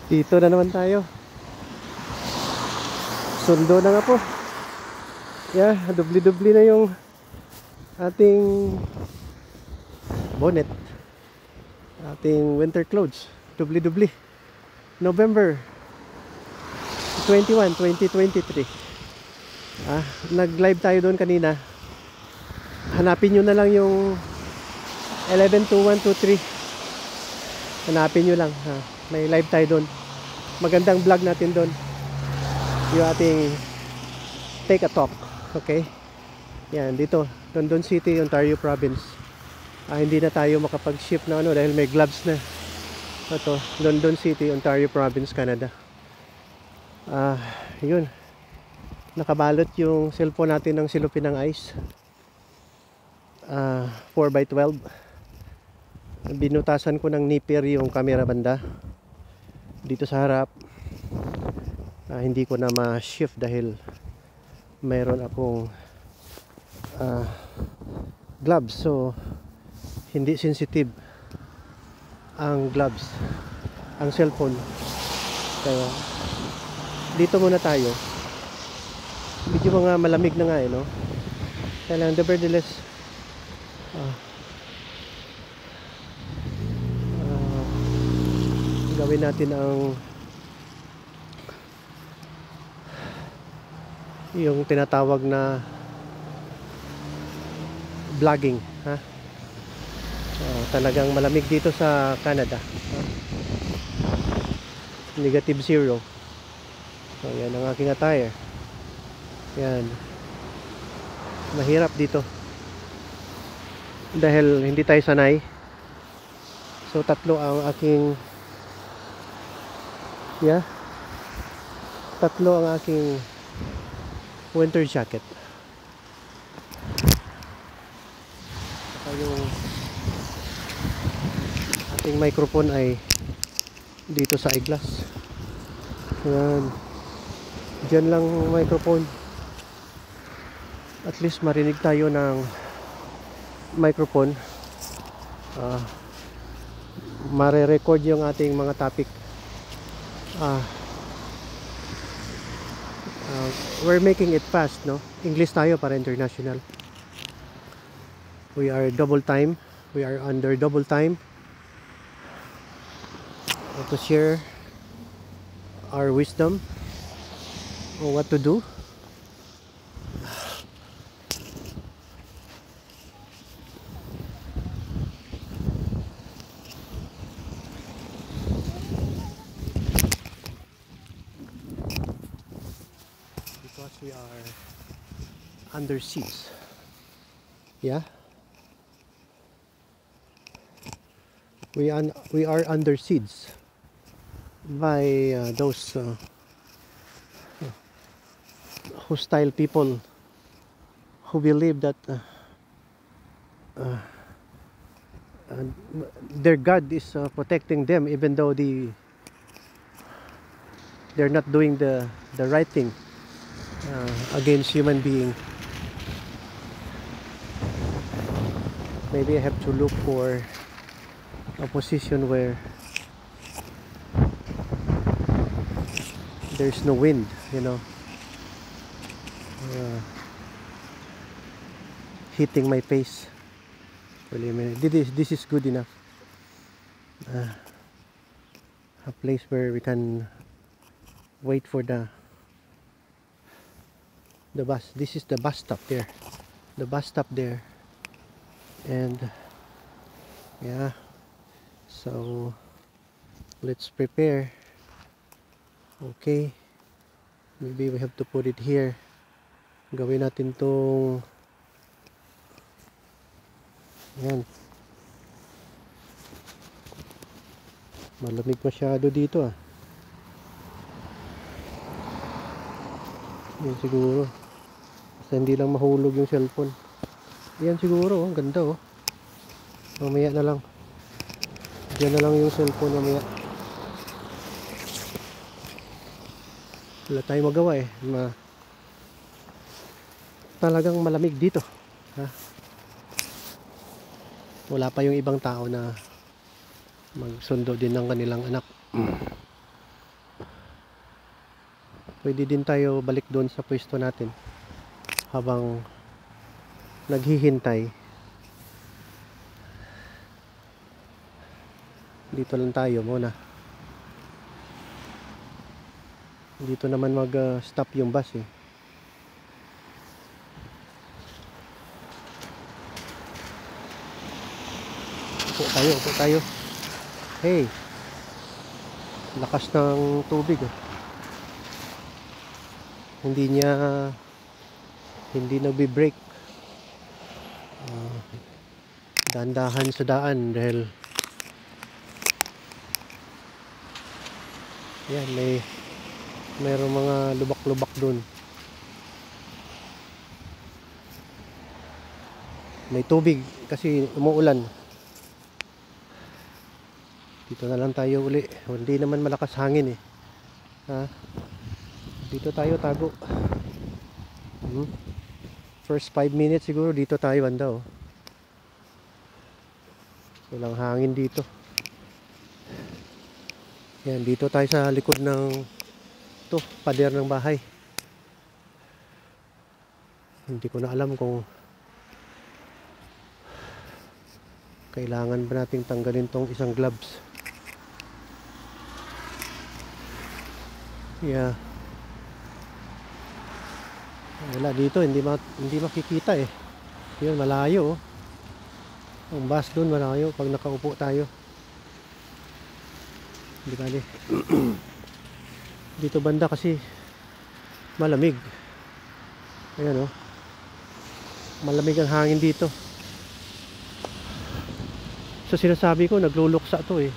Dito na naman tayo. Sundo na nga po. Yeah, dubli-dubli na yung ating bonnet. Ating winter clothes. Dubli-dubli. November 21, 2023. Nag-live tayo doon kanina. Hanapin nyo na lang yung 112123. Hanapin nyo lang. May live tayo doon. Magandang vlog natin doon. Yung ating take a talk. Okay? Yan, dito. London City, Ontario Province. Hindi na tayo makapag-ship na dahil may gloves na. Ito, London City, Ontario Province, Canada. Yun. Nakabalot yung cellphone natin ng silupin ng ice. 4x12. Binutasan ko ng nipper yung camera banda dito sa harap. Hindi ko na ma-shift dahil mayroon akong gloves, so hindi sensitive ang gloves, ang cellphone. Kaya dito muna tayo. Medyo mga malamig na nga no? Kaya lang, nevertheless gawin natin yung tinatawag na vlogging. Talagang malamig dito sa Canada. Negative 0. So yan ang aking attire. Yan. Mahirap dito dahil hindi tayo sanay. So tatlo ang aking winter jacket. Saka yung ating microphone ay dito sa eyeglass. Yan. Diyan lang microphone. At least marinig tayo ng microphone. Mare-record yung ating mga topic. We're making it fast, no? English tayo para international. We are double time. We are under double time to share our wisdom on what to do. Because we are under siege. Yeah. We are under siege by those hostile people who believe that their God is protecting them, even though they're not doing the right thing against human being. Maybe I have to look for a position where there's no wind, hitting my face. Wait a minute. This is good enough. A place where we can wait for the bus. This is the bus stop there. The bus stop there. And yeah. So let's prepare. Okay. Maybe we have to put it here. Gawin natin tong yan. Malamig masyado dito Yan siguro. Basta hindi lang mahulog yung cellphone. Yan siguro, ganda Mamaya na lang. Diyan na lang yung cellphone mamaya. Wala tayong magawa talagang malamig dito. Wala pa yung ibang tao na magsundo din ng kanilang anak. Pwede din tayo balik doon sa pwesto natin habang naghihintay. Dito lang tayo muna. Dito naman mag-stop yung bus eh. Upo tayo. Hey, lakas ng tubig oh. Hindi nagbi-brake. Dahan-dahan sa daan dahil yan, mayroong mga lubak-lubak dun. May tubig kasi umuulan. Dito na lang tayo uli. Hindi naman malakas hangin eh. Dito tayo tago. First 5 minutes siguro dito tayo banda oh. Walang hangin dito. Yan, dito tayo sa likod ng pader ng bahay. Hindi ko na alam kung kailangan ba nating tanggalin tong isang gloves. Yeah. Wala dito, hindi makikita eh. Yun, malayo oh. Ang bus doon malayo pag nakaupo tayo. Hindi bali. Dito banda kasi malamig. Ayan oh. Malamig ang hangin dito. So sinasabi ko, nagluluksa to eh.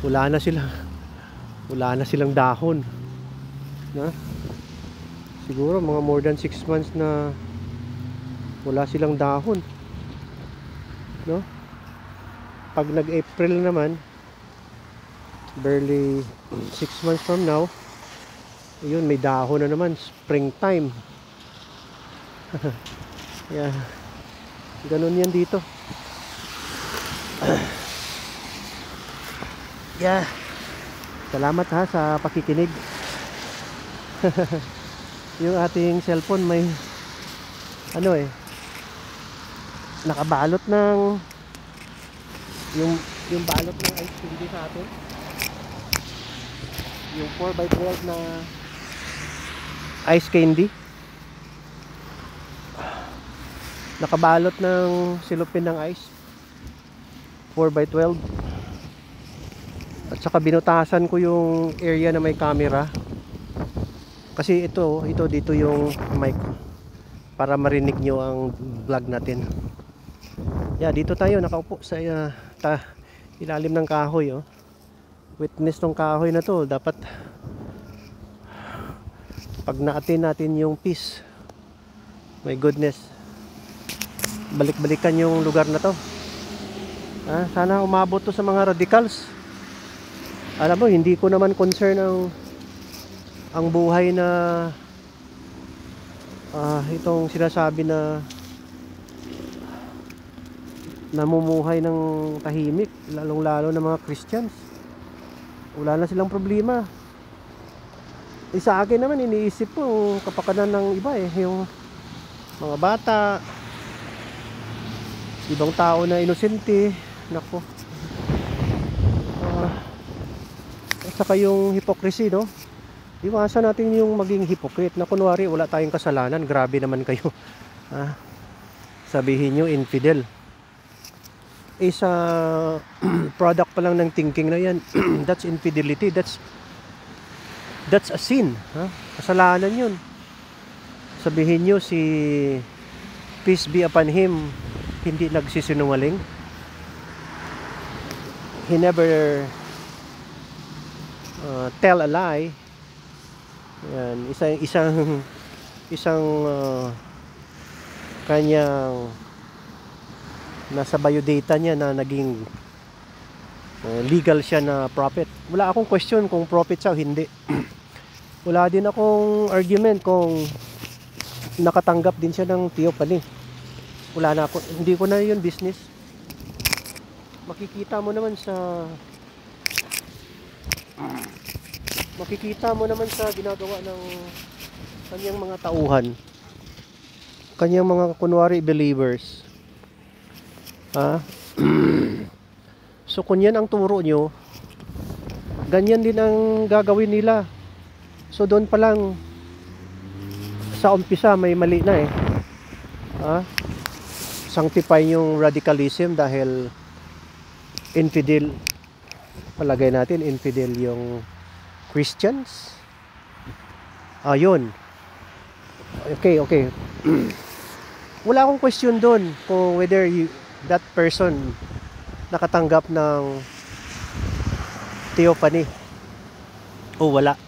Wala na silang dahon. Siguro mga more than 6 months na wala silang dahon. No? Pag nag-April naman, barely 6 months from now, yun, may dahon na naman, springtime. Yeah. Ganun yan dito. Yeah. Salamat ha sa pakikinig. Yung ating cellphone may nakabalot ng yung balot ng ice candy sa atin. Yung 4x12 na ice candy. Nakabalot ng silupin ng ice. 4x12. At saka binutasan ko yung area na may camera. Kasi ito dito yung mic para marinig nyo ang vlog natin. Yeah, dito tayo nakaupo sa ilalim ng kahoy oh. Witness tong kahoy na to, dapat pag na-attain natin yung peace, my goodness, balik-balikan yung lugar na to. Sana umabot to sa mga radicals. Alam mo, hindi ko naman concern ang buhay na itong sinasabi na namumuhay ng tahimik, lalong-lalo ng mga Christians. Wala na silang problema. Sa akin naman, iniisip ko yung kapakanan ng iba eh, yung mga bata, ibang tao na inosente. Nako. At saka yung hypocrisy, no? Iwasan natin yung maging hypocrite na kunwari wala tayong kasalanan. Grabe naman kayo. Sabihin nyo infidel. Isa product pa lang ng thinking na yan. That's infidelity. That's a sin. Kasalanan yun. Sabihin nyo si peace be upon him hindi nagsisinungaling. He never tell a lie. Yan, isang kanyang nasa biodata niya na naging legal siya na prophet. Wala akong question kung prophet siya o hindi. Wala din akong argument kung nakatanggap din siya ng theophany. Wala na ako, hindi ko na yun business. makikita mo naman sa ginagawa ng kanyang mga tauhan, kanyang mga kunwari believers. So kung yan ang turo nyo, ganyan din ang gagawin nila. So doon pa lang sa umpisa may mali na eh. Sanctify yung radicalism dahil infidel, palagay natin infidel yung Christians. Ayun. Okay. Wala akong question doon kung whether that person nakatanggap ng theophany o wala.